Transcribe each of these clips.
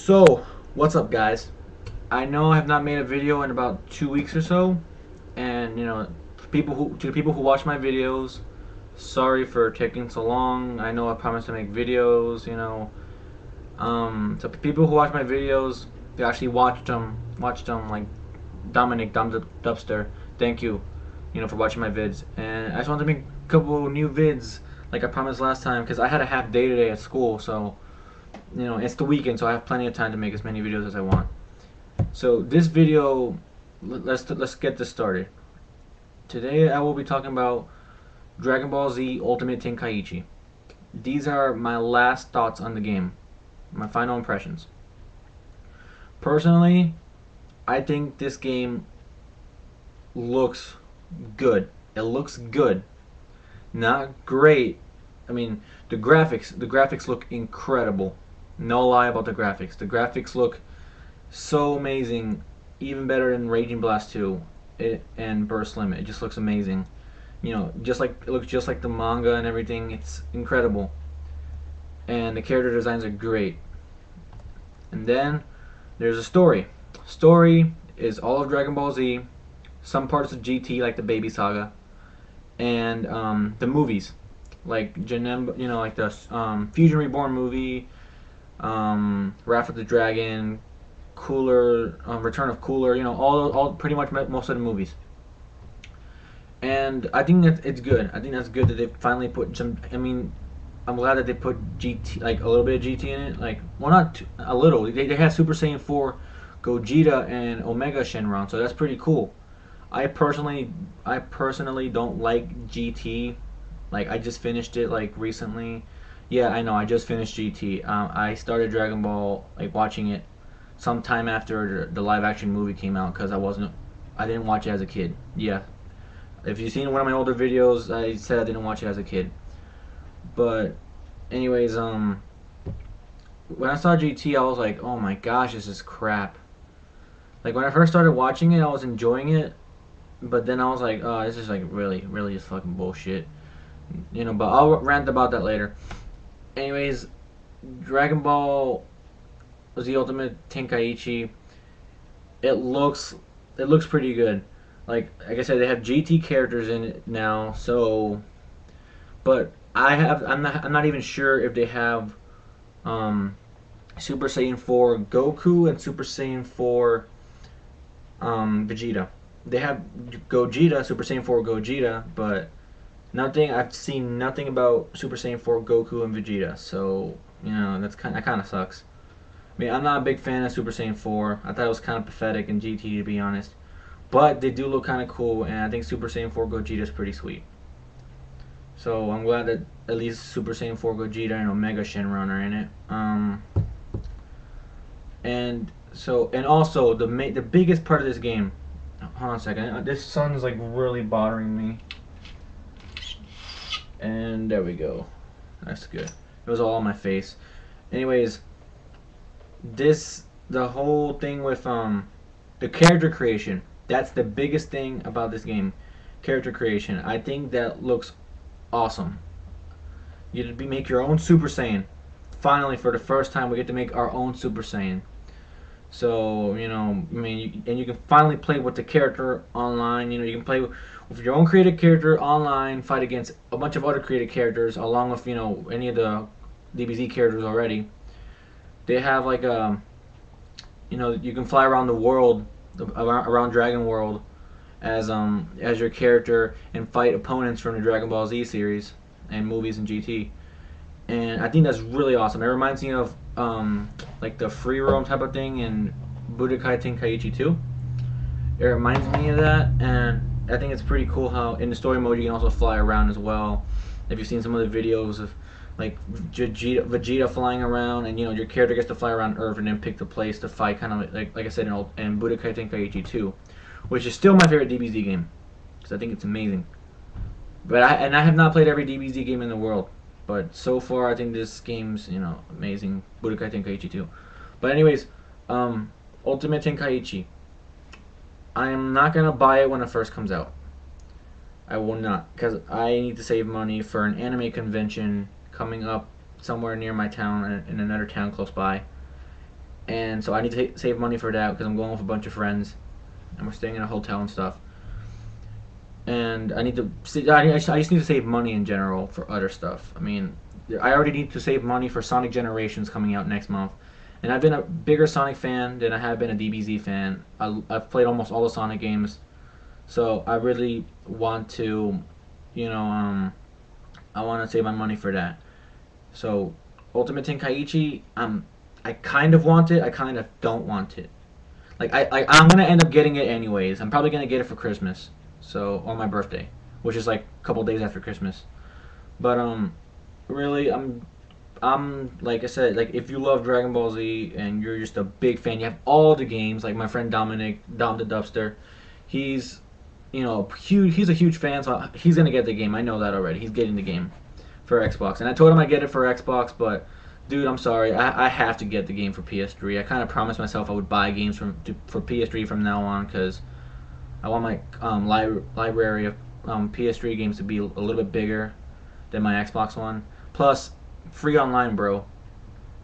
So, what's up, guys? I know I have not made a video in about 2 weeks or so, and to the people who watch my videos, sorry for taking so long. I know I promised to make videos. To people who watch my videos, they actually watched them like Dominic Dubster. Thank you, for watching my vids. And I just wanted to make a couple new vids, like I promised last time, because I had a half day today at school, so it's the weekend, so I have plenty of time to make as many videos as I want. So this video, let's get this started. Today I will be talking about Dragon Ball Z Ultimate Tenkaichi. These are my last thoughts on the game, my final impressions. Personally, I think this game looks good. It looks good, not great. I mean, the graphics look incredible. No lie about the graphics. The graphics look so amazing, even better than Raging Blast 2 and Burst Limit. It just looks amazing. It looks just like the manga and everything. It's incredible. And the character designs are great. And then there's a story. Story is all of Dragon Ball Z, some parts of GT like the Baby Saga, and the movies like like the Fusion Reborn movie, Wrath of the Dragon, Cooler, Return of Cooler. All pretty much most of the movies. And I think that it's good. I think that's good that they finally put some. I mean, I'm glad that they put GT, like a little bit of GT in it. Like, well, not a little. They had Super Saiyan 4, Gogeta, and Omega Shenron, so that's pretty cool. I personally don't like GT. Like, I just finished it like recently. Yeah, I know. I just finished GT. I started Dragon Ball, like watching it sometime after the live action movie came out, because I didn't watch it as a kid. Yeah, if you've seen one of my older videos, I said I didn't watch it as a kid. But anyways, when I saw GT, I was like, oh my gosh, this is crap. Like, when I first started watching it, I was enjoying it, but then I was like, oh, this is like really, really just fucking bullshit. But I'll rant about that later. Anyways, Dragon Ball Z Ultimate Tenkaichi, it looks pretty good. Like I said, they have GT characters in it now, so but I'm not even sure if they have Super Saiyan 4 Goku and Super Saiyan 4 Vegeta. They have Gogeta, Super Saiyan 4 Gogeta, but I've seen nothing about Super Saiyan 4 Goku and Vegeta, so that kind of sucks. I mean, I'm not a big fan of Super Saiyan 4. I thought it was kind of pathetic in GT, to be honest. But they do look kind of cool, and I think Super Saiyan 4 Gogeta is pretty sweet. So I'm glad that at least Super Saiyan 4 Gogeta and Omega Shenron are in it. And also the biggest part of this game. Hold on a second. This sun is like really bothering me. And there we go. That's good. It was all on my face. Anyways, the whole thing with the character creation. That's the biggest thing about this game. Character creation. I think that looks awesome. You make your own Super Saiyan. Finally, for the first time, we get to make our own Super Saiyan. So, I mean, and you can finally play with the character online. You can play with your own created character online, fight against a bunch of other created characters, along with, any of the DBZ characters already. They have, like, you can fly around the world, around Dragon World, as your character, and fight opponents from the Dragon Ball Z series and movies and GT. And I think that's really awesome. It reminds me of like the free roam type of thing in Budokai Tenkaichi 2. It reminds me of that, and I think it's pretty cool how in the story mode you can also fly around as well. If you've seen some of the videos of like Vegeta flying around, and your character gets to fly around Earth and then pick the place to fight, kind of like I said in Budokai Tenkaichi 2, which is still my favorite DBZ game because I think it's amazing. But I have not played every DBZ game in the world. But so far, I think this game's, amazing. Budokai Tenkaichi 2. But anyways, Ultimate Tenkaichi. I am not going to buy it when it first comes out. I will not. Because I need to save money for an anime convention coming up somewhere near my town, in another town close by. and so I need to save money for that because I'm going with a bunch of friends, and we're staying in a hotel and stuff. And I need to, I just need to save money in general for other stuff. I mean, I already need to save money for Sonic Generations coming out next month. And I've been a bigger Sonic fan than I have been a DBZ fan. I've played almost all the Sonic games, so I really want to, you know, I want to save my money for that. So, Ultimate Tenkaichi, I kind of want it. I kind of don't want it. Like I'm gonna end up getting it anyways. I'm probably gonna get it for Christmas, so on my birthday, which is like a couple days after Christmas. But really, I'm like I said, like if you love Dragon Ball Z and you're just a big fan, you have all the games. Like my friend Dominic, Dom the Dubster, he's huge. He's a huge fan, so he's gonna get the game. I know that already. He's getting the game for Xbox, and I told him I get it for Xbox, but dude, I'm sorry. I have to get the game for PS3. I kind of promised myself I would buy games for PS3 from now on because I want my library of PS3 games to be a little bit bigger than my Xbox One. Plus, free online, bro.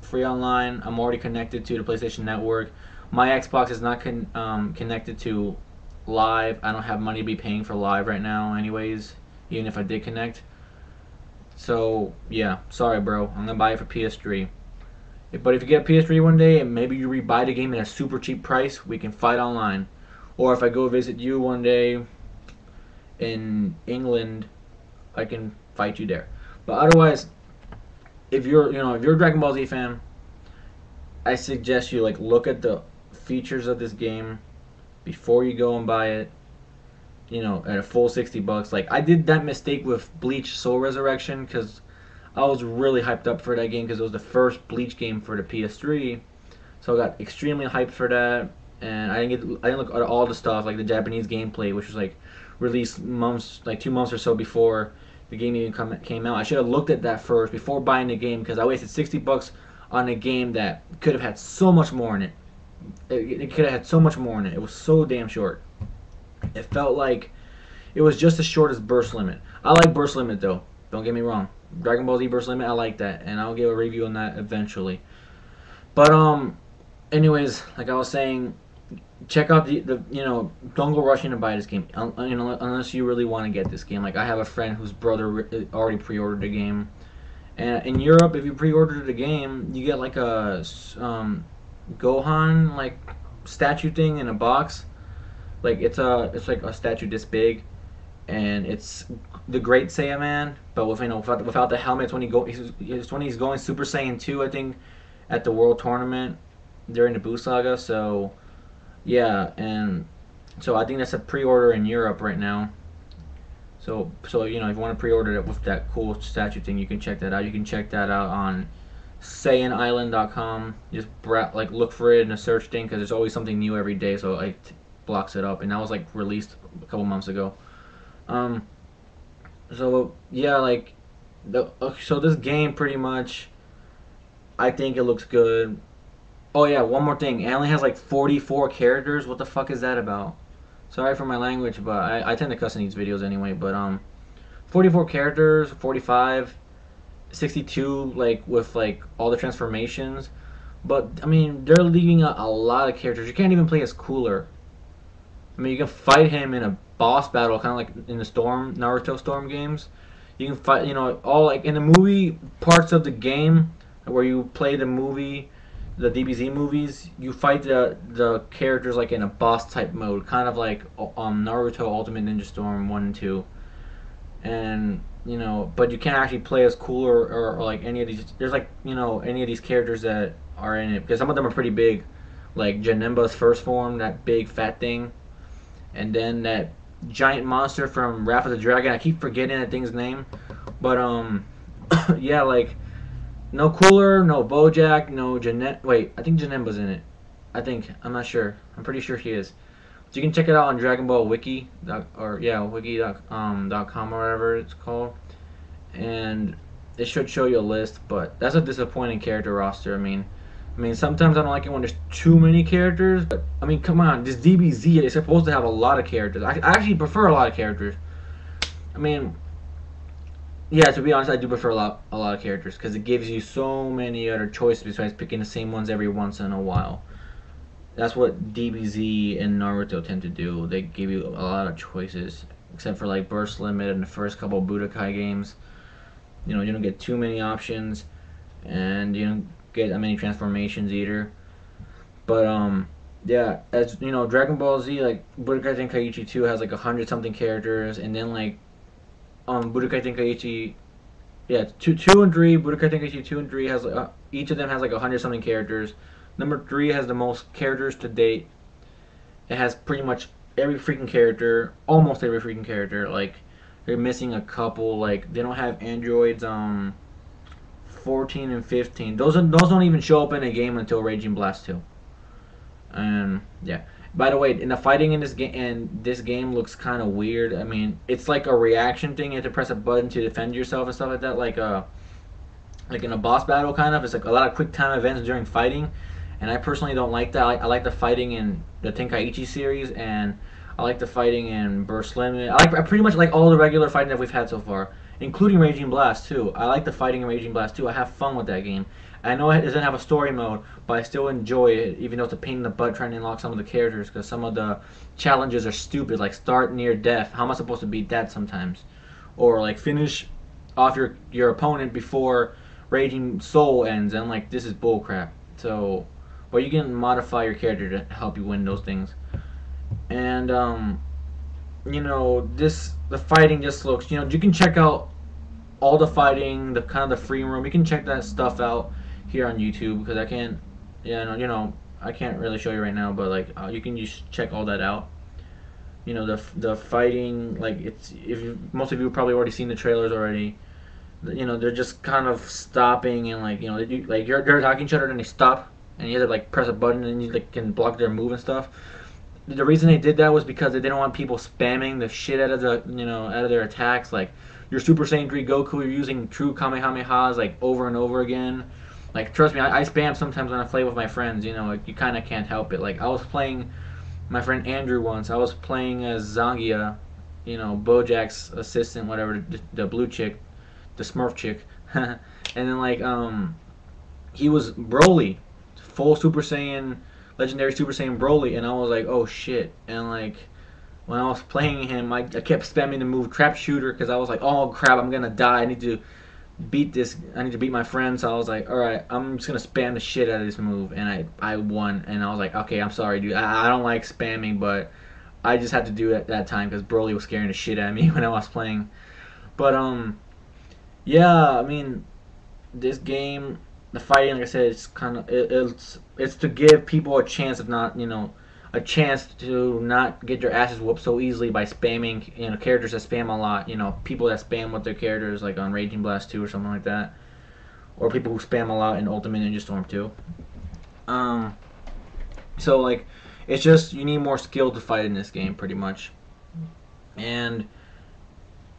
Free online. I'm already connected to the PlayStation Network. My Xbox is not connected to Live. I don't have money to be paying for Live right now, anyways. Even if I did connect. So yeah, sorry, bro. I'm gonna buy it for PS3. But if you get a PS3 one day and maybe you rebuy the game at a super cheap price, we can fight online. Or if I go visit you one day in England, I can fight you there. But otherwise, if you're a Dragon Ball Z fan, I suggest you like look at the features of this game before you go and buy it. At a full $60. Like I did that mistake with Bleach Soul Resurrection because I was really hyped up for that game because it was the first Bleach game for the PS3. So I got extremely hyped for that, and I didn't look at all the stuff like the Japanese gameplay, which was like released 2 months or so before the game even came out. I should have looked at that first before buying the game because I wasted $60 on a game that could have had so much more in it. It could have had so much more in it. It was so damn short. It felt like it was just as short as Burst Limit. I like Burst Limit though. Don't get me wrong. Dragon Ball Z Burst Limit, I like that, and I'll give a review on that eventually. But anyways, like I was saying, check out the don't go rushing to buy this game. Unless you really want to get this game. Like I have a friend whose brother already pre-ordered the game, and in Europe, if you pre-order the game, you get like a Gohan like statue thing in a box. Like it's like a statue this big, and it's the Great Saiyaman, but without the helmet. It's when he's going Super Saiyan 2, I think, at the World Tournament during the Buu Saga. So yeah, and so I think that's a pre-order in Europe right now. So if you want to pre-order it with that cool statue thing, you can check that out. You can check that out on SaiyanIsland.com. Just look for it in a search thing because there's always something new every day. So blocks it up, and that was like released a couple months ago. So yeah, so this game pretty much, I think it looks good. Oh yeah, one more thing. It only has like 44 characters. What the fuck is that about? Sorry for my language, but I tend to cuss in these videos anyway. But 44 characters, 45, 62 like with like all the transformations. But I mean, they're leaving a lot of characters. You can't even play as Cooler. I mean, you can fight him in a boss battle, kind of like in the Naruto Storm games. You can fight, all like in the movie parts of the game where you play the movie, the DBZ movies. You fight the characters like in a boss type mode, kind of like Naruto Ultimate Ninja Storm 1 and 2. And but you can't actually play as Cooler or like any of these. There's like any of these characters that are in it because some of them are pretty big, like Janemba's first form, that big fat thing. And then that giant monster from Wrath of the Dragon. I keep forgetting that thing's name. But, yeah, like, no Cooler, no Bojack, no Wait, I think Janemba's in it. I'm not sure. I'm pretty sure he is. So you can check it out on Dragon Ball Wiki, wiki.com or whatever it's called. And it should show you a list, but that's a disappointing character roster. I mean, sometimes I don't like it when there's too many characters, but, I mean, come on, this DBZ is supposed to have a lot of characters. I actually prefer a lot of characters. I mean, Yeah, to be honest, I do prefer a lot of characters because it gives you so many other choices besides picking the same ones every once in a while. That's what DBZ and Naruto tend to do. They give you a lot of choices, except for like Burst Limit and the first couple Budokai games. You don't get too many options, and you don't get that many transformations either. But yeah, as you know, Dragon Ball Z, like Budokai Tenkaichi 2 has like 100 something characters, and then like Budokai Tenkaichi, yeah, two and three, Budokai Tenkaichi 2 and 3 has each of them has like 100 something characters. Number three has the most characters to date. It has pretty much every freaking character, almost every freaking character. Like they're missing a couple. Like they don't have androids. 14 and 15. Those don't even show up in a game until Raging Blast 2. And yeah. By the way, in the fighting in this game looks kind of weird. I mean, it's like a reaction thing. You have to press a button to defend yourself and stuff like that. Like in a boss battle, kind of. It's like a lot of quick time events during fighting, and I personally don't like that. I like the fighting in the Tenkaichi series, and I like the fighting in Burst Limit. I pretty much like all the regular fighting that we've had so far, including Raging Blast too. I like the fighting in Raging Blast too. I have fun with that game. I know it doesn't have a story mode, but I still enjoy it, even though it's a pain in the butt trying to unlock some of the characters, because some of the challenges are stupid, like start near death. How am I supposed to beat that sometimes? Or like finish off your opponent before Raging Soul ends, and like this is bullcrap. So, but you can modify your character to help you win those things. And the fighting just looks. You can check out all the fighting, the kind of the free room. You can check that stuff out here on YouTube because I can't. Yeah, no, I can't really show you right now, but like you can just check all that out. The fighting, like most of you have probably already seen the trailers already. They're just kind of stopping and like they're attacking each other and they stop and you have to like press a button and you like can block their move and stuff. The reason they did that was because they didn't want people spamming the shit out of out of their attacks. Like your Super Saiyan 3 Goku, you're using true Kamehamehas like over and over again. Like trust me, I spam sometimes when I play with my friends. Like, you kind of can't help it. Like I was playing my friend Andrew once. I was playing as Zangia, Bojack's assistant, whatever, the blue chick, the Smurf chick, and then like he was Broly, full Super Saiyan, legendary Super Saiyan Broly, and I was like, oh shit, and like when I was playing him, I kept spamming the move Trap Shooter because I was like, oh crap, I'm gonna die. I need to beat my friend. So I was like, all right, I'm just gonna spam the shit out of this move, and I won. And I was like, okay, I'm sorry, dude. I don't like spamming, but I just had to do it at that time because Broly was scaring the shit out of me when I was playing. But yeah, I mean, this game, the fighting, like I said, it's kind of it's to give people a chance of not, a chance to not get their asses whooped so easily by spamming, characters that spam a lot, people that spam with their characters like on Raging Blast 2 or something like that, or people who spam a lot in Ultimate Ninja Storm 2. So like, it's just you need more skill to fight in this game, pretty much, and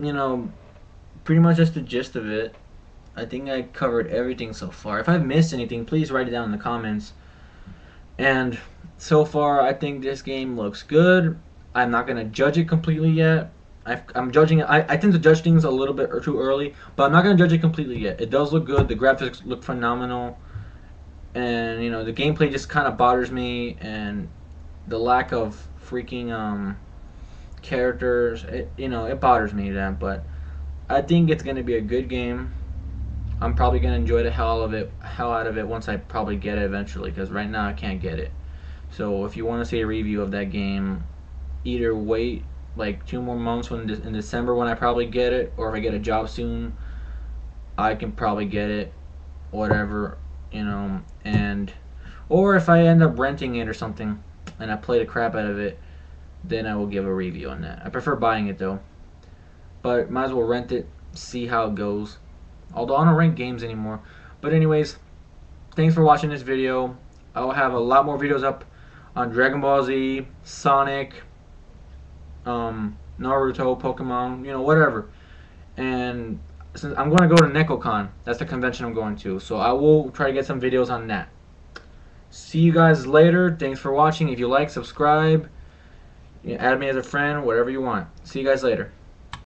you know pretty much that's the gist of it. I think I covered everything so far. If I've missed anything, please write it down in the comments. And so far, I think this game looks good. I'm not going to judge it completely yet. I'm judging it. I tend to judge things a little bit too early, but I'm not going to judge it completely yet. It does look good. The graphics look phenomenal. And, the gameplay just kind of bothers me. And the lack of freaking characters, it bothers me, that. But I think it's going to be a good game. I'm probably going to enjoy the hell out of it once I probably get it eventually, because right now I can't get it. So if you want to see a review of that game, either wait like 2 more months in December when I probably get it, or if I get a job soon, I can probably get it, whatever, and or if I end up renting it or something and I play the crap out of it, then I will give a review on that. I prefer buying it though, but might as well rent it, see how it goes. Although I don't rank games anymore. But anyways, thanks for watching this video. I will have a lot more videos up on Dragon Ball Z, Sonic, Naruto, Pokemon, whatever. And since I'm going to go to NekoCon, that's the convention I'm going to. So I will try to get some videos on that. See you guys later. Thanks for watching. If you like, subscribe, add me as a friend, whatever you want. See you guys later.